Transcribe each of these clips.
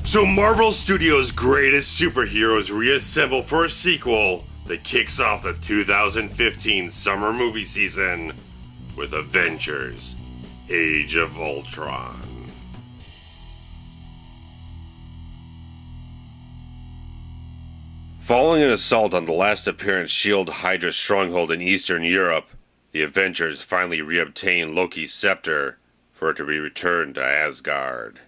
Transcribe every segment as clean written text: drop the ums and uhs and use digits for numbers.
So Marvel Studios' greatest superheroes reassemble for a sequel that kicks off the 2015 summer movie season with Avengers: Age of Ultron. Following an assault on the last apparent S.H.I.E.L.D. Hydra stronghold in Eastern Europe, the Avengers finally reobtain Loki's scepter for it to be returned to Asgard.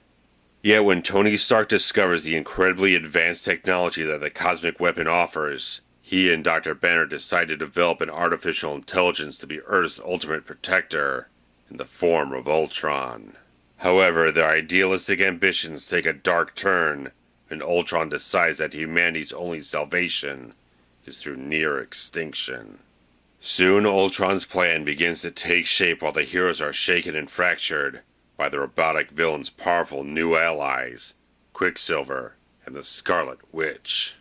Yet when Tony Stark discovers the incredibly advanced technology that the cosmic weapon offers, he and Dr. Banner decide to develop an artificial intelligence to be Earth's ultimate protector in the form of Ultron. However, their idealistic ambitions take a dark turn when Ultron decides that humanity's only salvation is through near extinction. Soon Ultron's plan begins to take shape while the heroes are shaken and fractured by the robotic villain's powerful new allies, Quicksilver and the Scarlet Witch.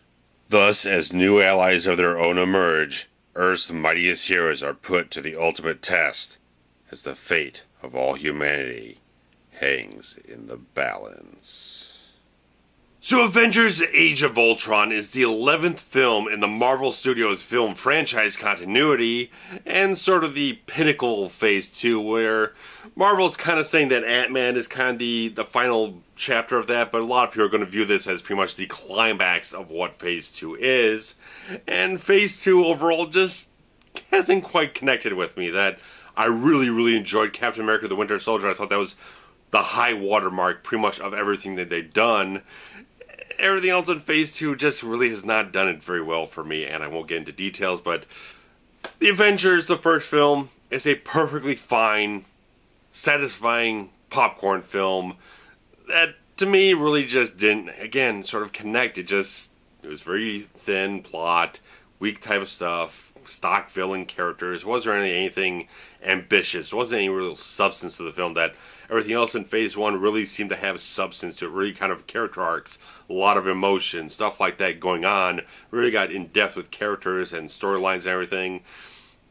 Thus, as new allies of their own emerge, Earth's mightiest heroes are put to the ultimate test, as the fate of all humanity hangs in the balance. So Avengers: Age of Ultron is the 11th film in the Marvel Studios film franchise continuity, and sort of the pinnacle of Phase 2, where Marvel's kind of saying that Ant-Man is kind of the final chapter of that, but a lot of people are going to view this as pretty much the climax of what Phase 2 is, and Phase 2 overall just hasn't quite connected with me. That I really enjoyed Captain America: The Winter Soldier. I thought that was the high watermark pretty much of everything that they've done. Everything else in Phase 2 just really has not done it very well for me, and I won't get into details, but The Avengers, the first film, is a perfectly fine, satisfying popcorn film that, to me, really just didn't, again, sort of connect. It was very thin plot, weak type of stuff, stock villain characters. Wasn't really anything ambitious. There wasn't any real substance to the film. That everything else in Phase 1 really seemed to have substance to it, really kind of character arcs, a lot of emotion, stuff like that going on. Really got in depth with characters and storylines and everything.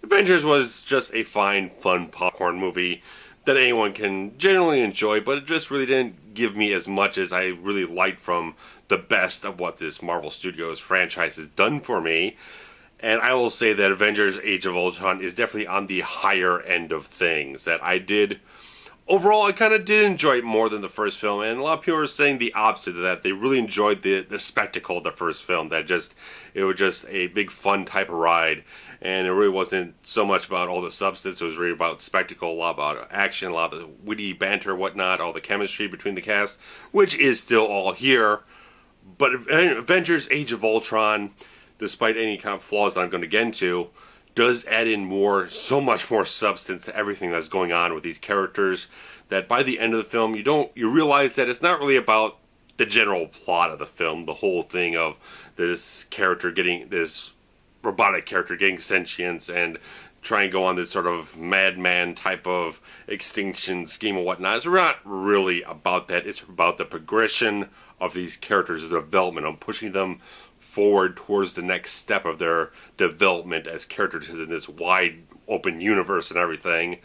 Avengers was just a fine, fun popcorn movie that anyone can generally enjoy, but it just really didn't give me as much as I really liked from the best of what this Marvel Studios franchise has done for me. And I will say that Avengers: Age of Ultron is definitely on the higher end of things. That overall, I kind of did enjoy it more than the first film, and a lot of people are saying the opposite of that. They really enjoyed the spectacle of the first film. It was just a big fun type of ride, and it really wasn't so much about all the substance. It was really about spectacle, a lot about action, a lot of the witty banter, whatnot, all the chemistry between the cast, which is still all here. But Avengers: Age of Ultron, despite any kind of flaws that I'm going to get into, does add in so much more substance to everything that's going on with these characters, that by the end of the film, you realize that it's not really about the general plot of the film, the whole thing of this robotic character getting sentience and trying to go on this sort of madman type of extinction scheme and whatnot. It's not really about that. It's about the progression of these characters' development, on pushing them forward towards the next step of their development as characters in this wide open universe and everything.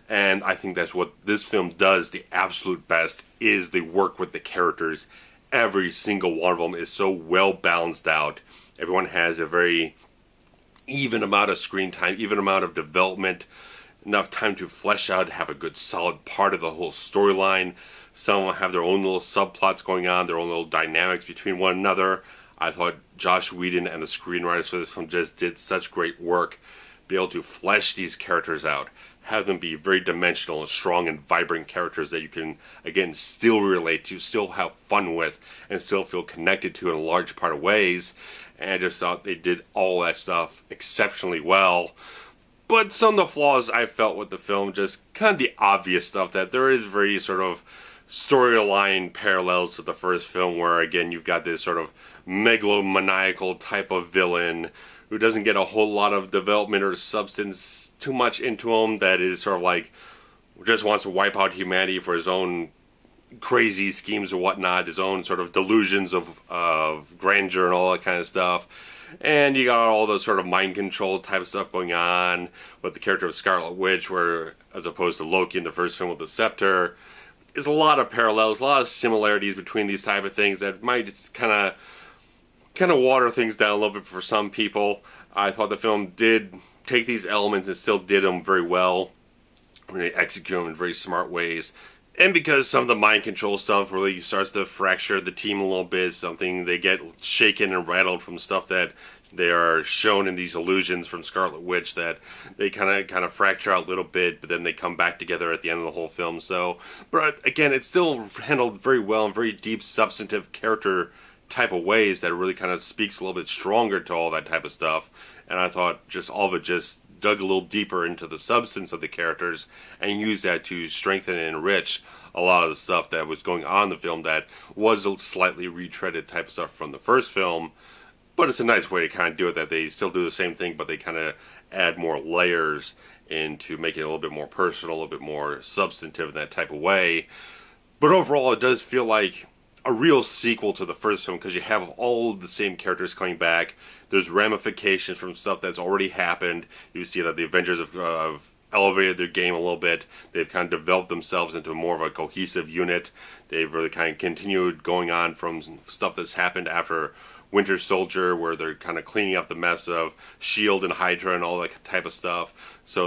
And I think that's what this film does the absolute best, is the work with the characters. Every single one of them is so well balanced out. Everyone has a very even amount of screen time, even amount of development, enough time to flesh out, have a good solid part of the whole storyline. Some of them have their own little subplots going on, their own little dynamics between one another. I thought Joss Whedon and the screenwriters for this film just did such great work, be able to flesh these characters out, have them be very dimensional and strong and vibrant characters that you can, again, still relate to, still have fun with, and still feel connected to in a large part of ways. And I just thought they did all that stuff exceptionally well. But some of the flaws I felt with the film, just kind of the obvious stuff, that there is very sort of storyline parallels to the first film, where again you've got this sort of megalomaniacal type of villain who doesn't get a whole lot of development or substance too much into him, that is sort of like just wants to wipe out humanity for his own crazy schemes or whatnot, his own sort of delusions of grandeur and all that kind of stuff. And you got all the sort of mind control type of stuff going on with the character of Scarlet Witch, where, as opposed to Loki in the first film with the scepter, is a lot of parallels, a lot of similarities between these type of things that might just kind of water things down a little bit for some people. I thought the film did take these elements and still did them very well. Really execute them in very smart ways. And because some of the mind control stuff really starts to fracture the team a little bit, something they get shaken and rattled from stuff that they are shown in these illusions from Scarlet Witch, that they kind of fracture out a little bit, but then they come back together at the end of the whole film. So, but again, it's still handled very well in very deep, substantive character type of ways that really kind of speaks a little bit stronger to all that type of stuff. And I thought just all of it just dug a little deeper into the substance of the characters and used that to strengthen and enrich a lot of the stuff that was going on in the film that was a slightly retreaded type of stuff from the first film. But it's a nice way to kind of do it, that they still do the same thing, but they kind of add more layers into making it a little bit more personal, a little bit more substantive in that type of way. But overall, it does feel like a real sequel to the first film, because you have all the same characters coming back. There's ramifications from stuff that's already happened. You see that the Avengers have elevated their game a little bit. They've kind of developed themselves into more of a cohesive unit. They've really kind of continued going on from stuff that's happened after Winter Soldier, where they're kind of cleaning up the mess of S.H.I.E.L.D. and Hydra and all that type of stuff. So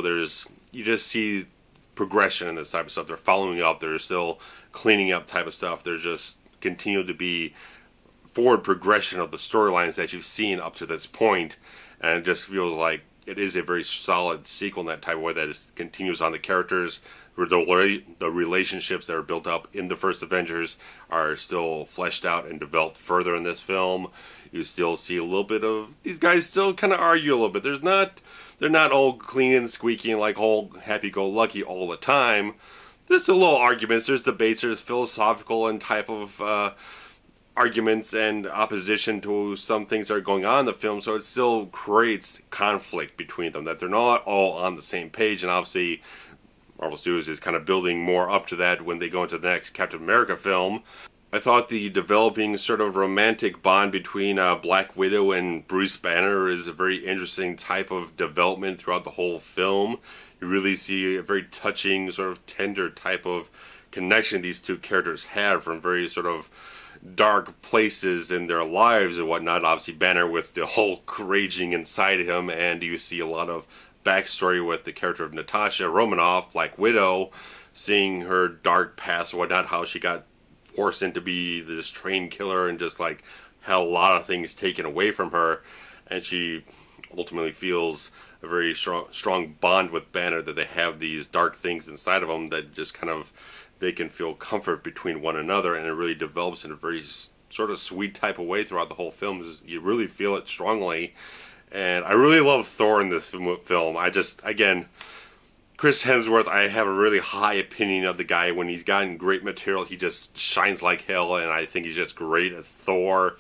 you just see progression in this type of stuff. They're following up. They're still cleaning up type of stuff. There's just continue to be forward progression of the storylines that you've seen up to this point, and it just feels like it is a very solid sequel in that type of way, that it continues on the characters. The relationships that are built up in the first Avengers are still fleshed out and developed further in this film. You still see a little bit of these guys still kind of argue a little bit. They're not all clean and squeaky and like all happy-go-lucky all the time. There's still little arguments, there's debates, there's philosophical and type of arguments and opposition to some things that are going on in the film, so it still creates conflict between them, that they're not all on the same page. And obviously Marvel Studios is kind of building more up to that when they go into the next Captain America film. I thought the developing sort of romantic bond between Black Widow and Bruce Banner is a very interesting type of development throughout the whole film. You really see a very touching, sort of tender type of connection these two characters have from very sort of dark places in their lives and whatnot. Obviously Banner with the Hulk raging inside of him, and you see a lot of backstory with the character of Natasha Romanoff, Black Widow, seeing her dark past and whatnot, how she got forced into be this train killer and just like had a lot of things taken away from her, and she ultimately feels a very strong bond with Banner, that they have these dark things inside of them that just kind of, they can feel comfort between one another, and it really develops in a very sort of sweet type of way throughout the whole film. You really feel it strongly, and I really love Thor in this film. Again, Chris Hemsworth, I have a really high opinion of the guy. When he's gotten great material, he just shines like hell, and I think he's just great as Thor.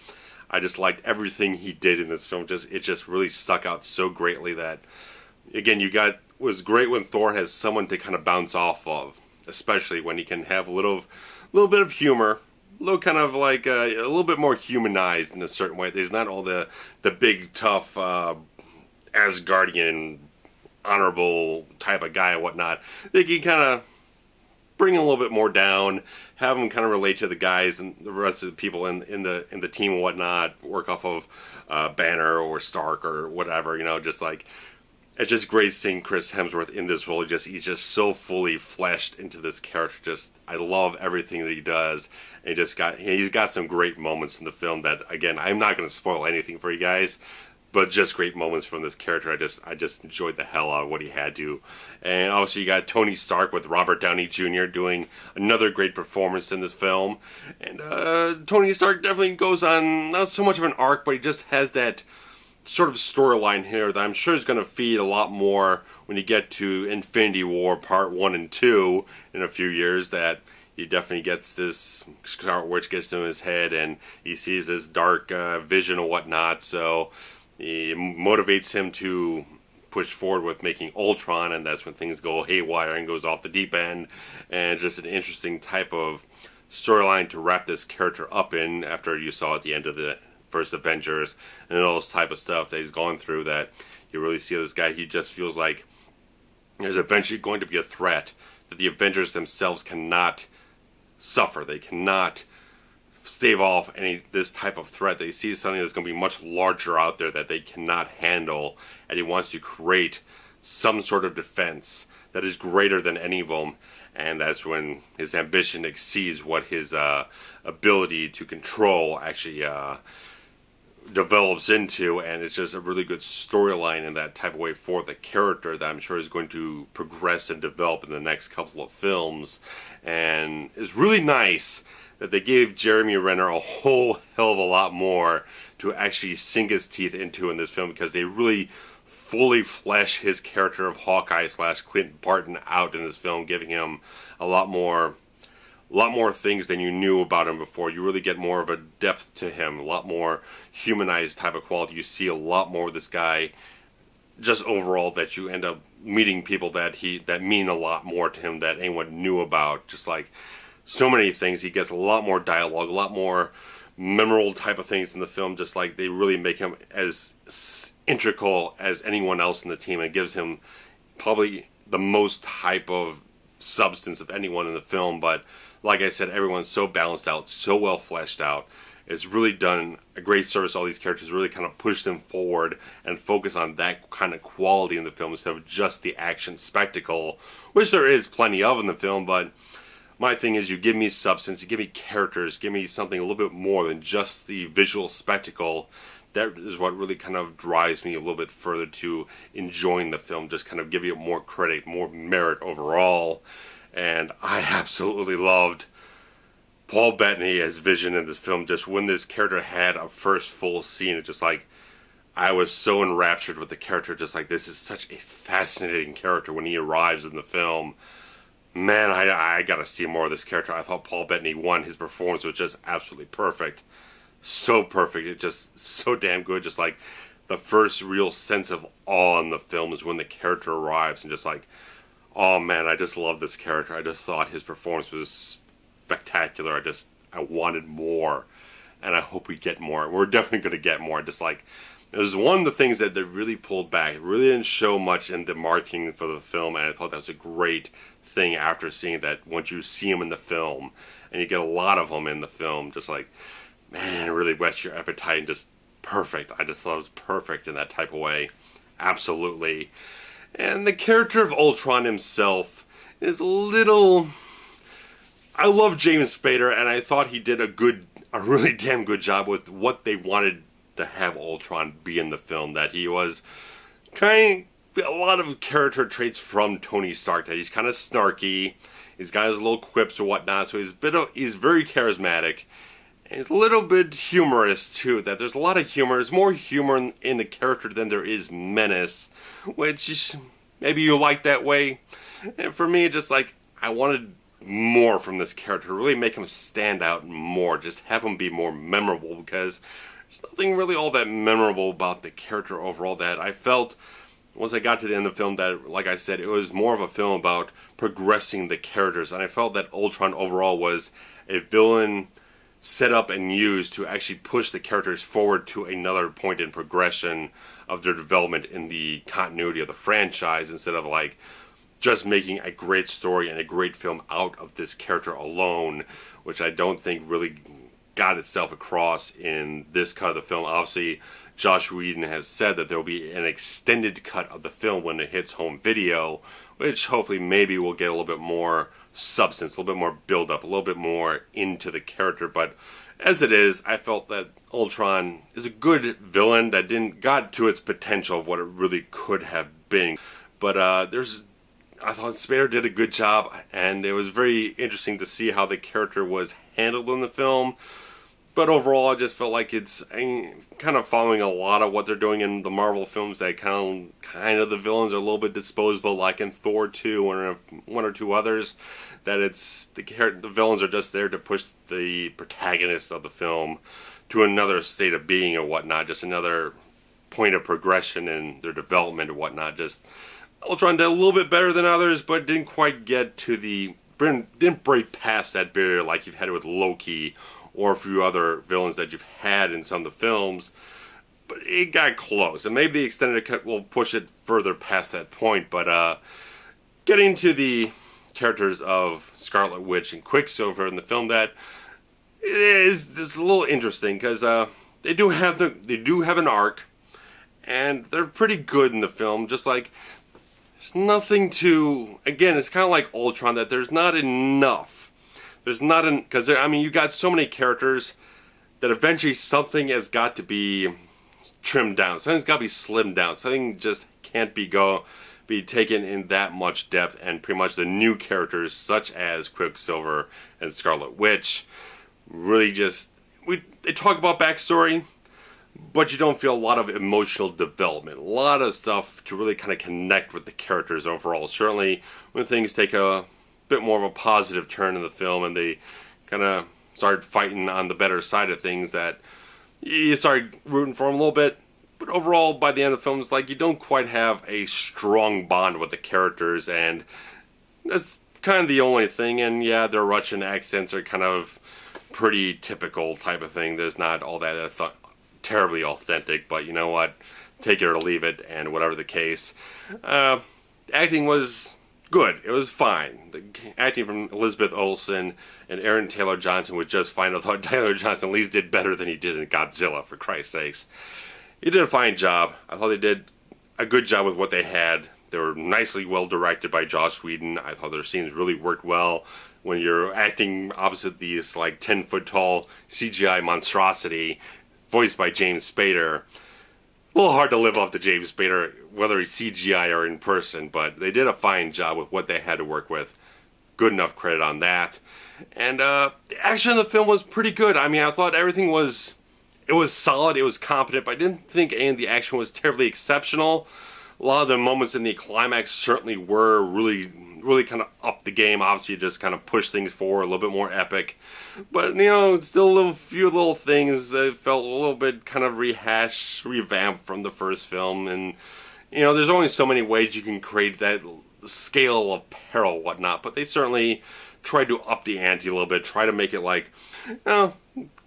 I just liked everything he did in this film. It just really stuck out so greatly that, again, was great when Thor has someone to kind of bounce off of, especially when he can have a little bit of humor, a little kind of like a little bit more humanized in a certain way. There's not all the big tough Asgardian honorable type of guy and whatnot. They can kind of bring him a little bit more down, have him kind of relate to the guys and the rest of the people in the team and whatnot, work off of Banner or Stark or whatever, just like, it's just great seeing Chris Hemsworth in this role. He's just so fully fleshed into this character. I love everything that he does. And he's got some great moments in the film that, again, I'm not going to spoil anything for you guys, but just great moments from this character. I just enjoyed the hell out of what he had to. And obviously you got Tony Stark with Robert Downey Jr. doing another great performance in this film. And Tony Stark definitely goes on not so much of an arc, but he just has that sort of storyline here that I'm sure is going to feed a lot more when you get to Infinity War Part 1 and 2 in a few years, that he definitely gets this Scarlet Witch gets into his head and he sees this dark vision and whatnot, so it motivates him to push forward with making Ultron, and that's when things go haywire and goes off the deep end. And just an interesting type of storyline to wrap this character up in after you saw at the end of the first Avengers and all this type of stuff that he's going through, that you really see this guy, he just feels like there's eventually going to be a threat that the Avengers themselves cannot suffer. They cannot stave off this type of threat. They see something that's going to be much larger out there that they cannot handle, and he wants to create some sort of defense that is greater than any of them. And that's when his ambition exceeds what his ability to control actually develops into, and it's just a really good storyline in that type of way for the character that I'm sure is going to progress and develop in the next couple of films. And it's really nice that they gave Jeremy Renner a whole hell of a lot more to actually sink his teeth into in this film, because they really fully flesh his character of Hawkeye / Clint Barton out in this film, giving him a lot more things than you knew about him before. You really get more of a depth to him, a lot more humanized type of quality. You see a lot more of this guy just overall, that you end up meeting people that mean a lot more to him that anyone knew about. Just like so many things, he gets a lot more dialogue, a lot more memorable type of things in the film. Just like they really make him as integral as anyone else in the team, and gives him probably the most type of substance of anyone in the film. But like I said, everyone's so balanced out, so well fleshed out. It's really done a great service. All these characters really kind of push them forward and focus on that kind of quality in the film instead of just the action spectacle, which there is plenty of in the film. But my thing is, you give me substance, you give me characters, give me something a little bit more than just the visual spectacle. That is what really kind of drives me a little bit further to enjoying the film, just kind of give you more credit, more merit overall. And I absolutely loved Paul Bettany as Vision in this film. Just when this character had a first full scene, it's just like, I was so enraptured with the character, just like, this is such a fascinating character when he arrives in the film. Man, I gotta see more of this character. I thought Paul Bettany his performance was just absolutely perfect. So perfect. It's just so damn good. Just like the first real sense of awe in the film is when the character arrives, and just like, oh man, I just love this character. I just thought his performance was spectacular. I wanted more, and I hope we get more. We're definitely going to get more. Just like, it was one of the things that they really pulled back. It really didn't show much in the marketing for the film, and I thought that was a great thing after seeing that. Once you see him in the film, and you get a lot of them in the film, just like, man, it really whets your appetite, and just perfect. I just thought it was perfect in that type of way. Absolutely. And the character of Ultron himself is a little... I love James Spader, and I thought he did a really damn good job with what they wanted to have Ultron be in the film. That he was kind of a lot of character traits from Tony Stark. That he's kind of snarky, he's got his little quips or whatnot, so he's very charismatic. It's a little bit humorous, too, that there's a lot of humor. There's more humor in the character than there is menace, which maybe you like that way. And for me, just like, I wanted more from this character, really make him stand out more, just have him be more memorable, because there's nothing really all that memorable about the character overall. That I felt, once I got to the end of the film, that, like I said, it was more of a film about progressing the characters, and I felt that Ultron overall was a villain set up and used to actually push the characters forward to another point in progression of their development in the continuity of the franchise, instead of like just making a great story and a great film out of this character alone, which I don't think really got itself across in this cut of the film. Obviously, Josh Whedon has said that there will be an extended cut of the film when it hits home video, which hopefully maybe we'll get a little bit more substance, a little bit more build up, a little bit more into the character. But as it is, I felt that Ultron is a good villain that got to its potential of what it really could have been. But I thought Spader did a good job, and it was very interesting to see how the character was handled in the film. But overall, I just felt like it's kind of following a lot of what they're doing in the Marvel films, that kind of the villains are a little bit disposable, like in Thor 2 or one or two others, that it's the villains are just there to push the protagonist of the film to another state of being or whatnot, just another point of progression in their development or whatnot. Just Ultron did a little bit better than others, but didn't quite get to didn't break past that barrier like you've had with Loki or a few other villains that you've had in some of the films. But it got close, and maybe the extended cut will push it further past that point. But getting to characters of Scarlet Witch and Quicksilver in the film that is a little interesting because they do have an arc, and they're pretty good in the film. Just like there's nothing to, again, it's kind of like Ultron, that there's not enough. There's not because I mean, you got so many characters that eventually something has got to be trimmed down. Something's got to be slimmed down. Something just can't be taken in that much depth. And pretty much the new characters, such as Quicksilver and Scarlet Witch, really just they talk about backstory, but you don't feel a lot of emotional development. A lot of stuff to really kind of connect with the characters overall. Certainly when things take a bit more of a positive turn in the film and they kind of start fighting on the better side of things, that you start rooting for them a little bit. But overall, by the end of the film, it's like you don't quite have a strong bond with the characters, and that's kind of the only thing. And yeah, their Russian accents are kind of pretty typical type of thing. There's not all that terribly authentic, but you know what? Take it or leave it, and whatever the case. Acting was good. It was fine. The acting from Elizabeth Olsen and Aaron Taylor Johnson was just fine. I thought Taylor Johnson at least did better than he did in Godzilla, for Christ's sakes. He did a fine job. I thought they did a good job with what they had. They were nicely well directed by Joss Whedon. I thought their scenes really worked well. When you're acting opposite these like 10-foot tall CGI monstrosity voiced by James Spader, a little hard to live up to James Spader, whether he's CGI or in person, but they did a fine job with what they had to work with. Good enough credit on that. And the action in the film was pretty good. I mean, I thought everything was solid, it was competent, but I didn't think any of the action was terribly exceptional. A lot of the moments in the climax certainly were really kind of up the game. Obviously, just kind of push things forward, a little bit more epic. But, you know, still few little things that felt a little bit kind of revamped from the first film. And, you know, there's only so many ways you can create that scale of peril, whatnot. But they certainly tried to up the ante a little bit, try to make it like, you know,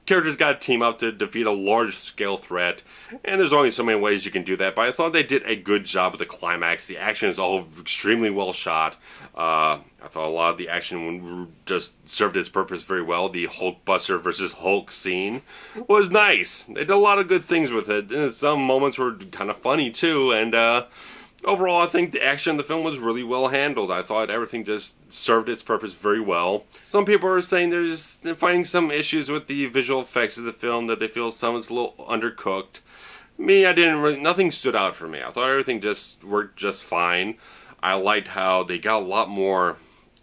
characters got to team up to defeat a large-scale threat, and there's only so many ways you can do that, but I thought they did a good job with the climax. The action is all extremely well shot. I thought a lot of the action just served its purpose very well. The Hulkbuster versus Hulk scene was nice. They did a lot of good things with it, and some moments were kind of funny, too, and overall, I think the action in the film was really well handled. I thought everything just served its purpose very well. Some people are saying they're finding some issues with the visual effects of the film, that they feel some is a little undercooked. Me, nothing stood out for me. I thought everything just worked just fine. I liked how they got a lot more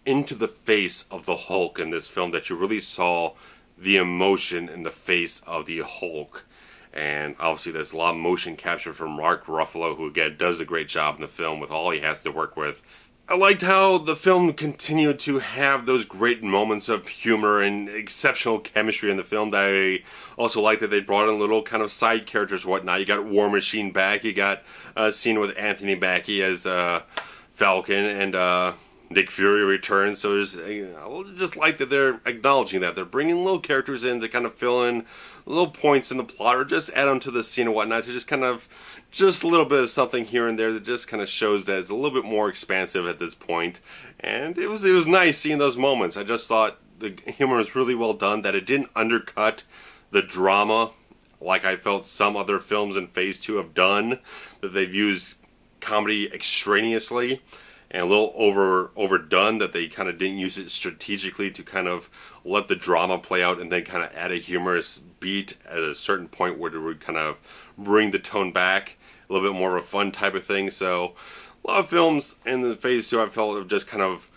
into the face of the Hulk in this film, that you really saw the emotion in the face of the Hulk. And obviously there's a lot of motion capture from Mark Ruffalo, who again does a great job in the film with all he has to work with. I liked how the film continued to have those great moments of humor and exceptional chemistry in the film. That I also liked that they brought in little kind of side characters and whatnot. You got War Machine back, you got a scene with Anthony Mackie as Falcon, and Nick Fury returns. So I just like that they're acknowledging that. They're bringing little characters in to kind of fill in little points in the plot, or just add them to the scene and whatnot, to just kind of, just a little bit of something here and there that just kind of shows that it's a little bit more expansive at this point. And it was nice seeing those moments. I just thought the humor was really well done, that it didn't undercut the drama like I felt some other films in Phase 2 have done, that they've used comedy extraneously and a little overdone, that they kind of didn't use it strategically to kind of let the drama play out and then kind of add a humorous beat at a certain point where it would kind of bring the tone back, a little bit more of a fun type of thing. So a lot of films in the Phase 2 I felt have just kind of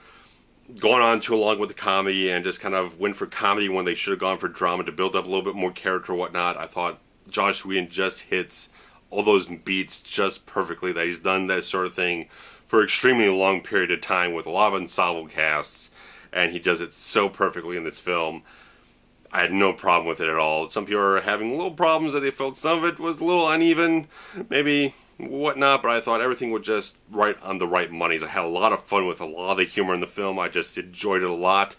gone on too long with the comedy and just kind of went for comedy when they should have gone for drama to build up a little bit more character or whatnot. I thought Joss Whedon just hits all those beats just perfectly, that he's done that sort of thing for an extremely long period of time with a lot of ensemble casts, and he does it so perfectly in this film. I had no problem with it at all. Some people are having little problems that they felt some of it was a little uneven, maybe whatnot, but I thought everything was just right on the right money. I had a lot of fun with a lot of the humor in the film. I just enjoyed it a lot.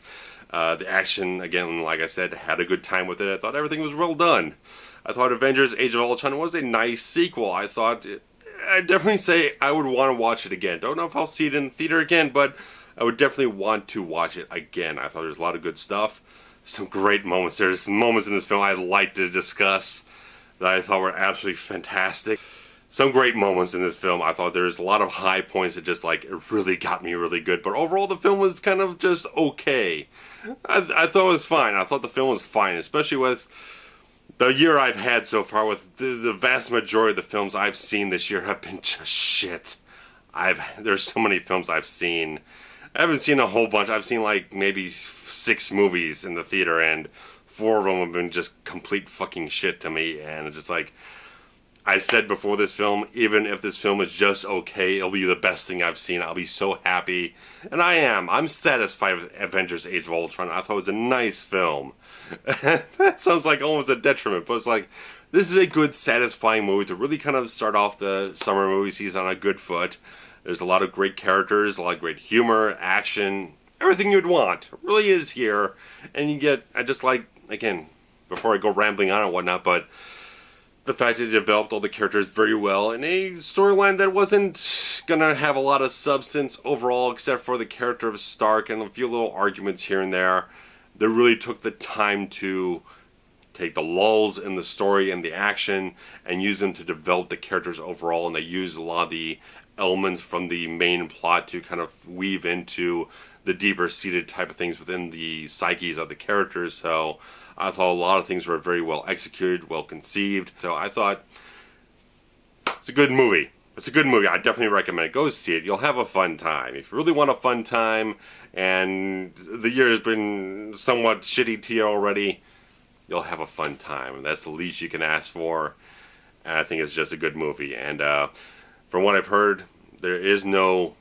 The action, again, like I said, had a good time with it. I thought everything was well done. I thought Avengers Age of Ultron was a nice sequel. I'd definitely say I would want to watch it again. Don't know if I'll see it in the theater again, but I would definitely want to watch it again. I thought there was a lot of good stuff. Some great moments. There's some moments in this film I'd like to discuss that I thought were absolutely fantastic. Some great moments in this film. I thought there's a lot of high points that just like it really got me really good. But overall the film was kind of just okay. I thought it was fine. I thought the film was fine, especially with the year I've had so far. With the vast majority of the films I've seen this year have been just shit. There's so many films I've seen. I haven't seen a whole bunch. I've seen like maybe 6 movies in the theater, and 4 of them have been just complete fucking shit to me. And it's just like I said before this film, even if this film is just okay, it'll be the best thing I've seen. I'll be so happy. And I am. I'm satisfied with Avengers Age of Ultron. I thought it was a nice film. That sounds like almost a detriment, but it's like, this is a good, satisfying movie to really kind of start off the summer movie season on a good foot. There's a lot of great characters, a lot of great humor, action, everything you'd want. It really is here. And you get, I just like, again, before I go rambling on and whatnot, but the fact that it developed all the characters very well in a storyline that wasn't gonna have a lot of substance overall, except for the character of Stark and a few little arguments here and there. They really took the time to take the lulls in the story and the action and use them to develop the characters overall, and they used a lot of the elements from the main plot to kind of weave into the deeper seated type of things within the psyches of the characters. So I thought a lot of things were very well executed, well conceived. So I thought it's a good movie. It's a good movie. I definitely recommend it. Go see it. You'll have a fun time. If you really want a fun time and the year has been somewhat shitty to you already, you'll have a fun time. And that's the least you can ask for. And I think it's just a good movie. And from what I've heard, there is no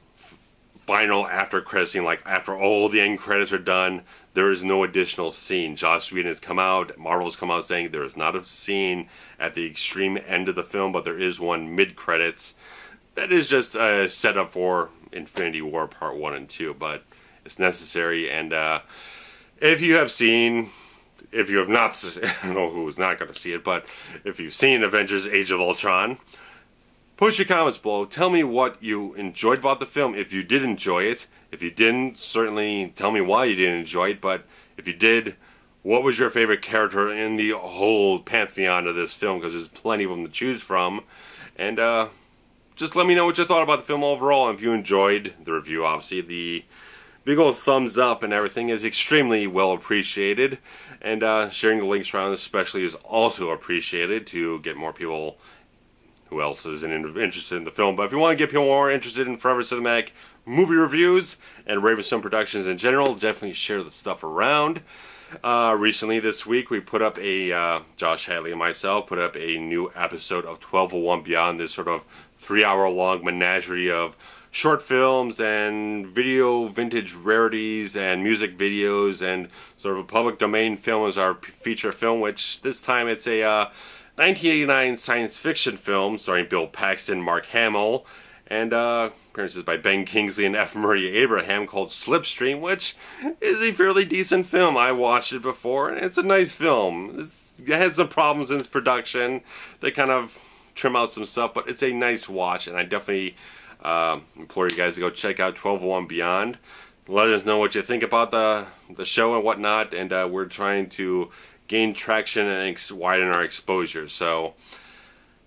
final after credit scene. Like after all the end credits are done, there is no additional scene. Joss Whedon has come out, Marvel's come out saying there is not a scene at the extreme end of the film, but there is one mid-credits. That is just a setup for Infinity War Part 1 and 2, but it's necessary. And if you have not, I don't know who's not going to see it, but if you've seen Avengers Age of Ultron, post your comments below. Tell me what you enjoyed about the film, if you did enjoy it. If you didn't, certainly tell me why you didn't enjoy it. But if you did, what was your favorite character in the whole pantheon of this film? Because there's plenty of them to choose from. And just let me know what you thought about the film overall. And if you enjoyed the review, obviously, the big old thumbs up and everything is extremely well appreciated. And sharing the links around especially is also appreciated to get more people who else is interested in the film. But if you want to get people more interested in Forever Cinematic movie reviews and RavensFilm Productions in general, definitely share the stuff around. Recently this week we put up Josh, Hayley and myself put up a new episode of 1201 Beyond, this sort of 3-hour long menagerie of short films and video vintage rarities and music videos, and sort of a public domain film as our feature film, which this time it's a 1989 science fiction film starring Bill Paxton, Mark Hamill, and appearances by Ben Kingsley and F. Murray Abraham, called Slipstream, which is a fairly decent film. I watched it before, and it's a nice film. It has some problems in its production. They kind of trim out some stuff, but it's a nice watch, and I definitely implore you guys to go check out 1201 Beyond. Let us know what you think about the show and whatnot, and we're trying to gain traction and widen our exposure. So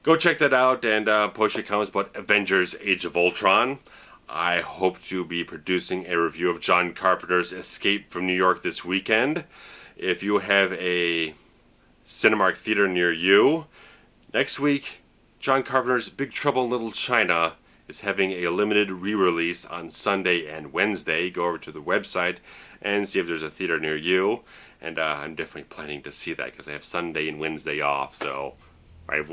go check that out and post your comments about Avengers Age of Ultron. I hope to be producing a review of John Carpenter's Escape from New York this weekend. If you have a Cinemark theater near you, next week John Carpenter's Big Trouble in Little China is having a limited re-release on Sunday and Wednesday. Go over to the website and see if there's a theater near you. And I'm definitely planning to see that because I have Sunday and Wednesday off, so my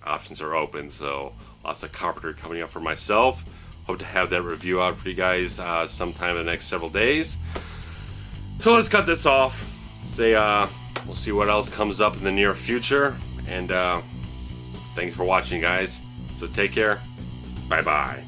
options are open. So lots of Carpenter coming up for myself. Hope to have that review out for you guys sometime in the next several days. So let's cut this off. We'll see what else comes up in the near future. And thanks for watching, guys. So take care. Bye-bye.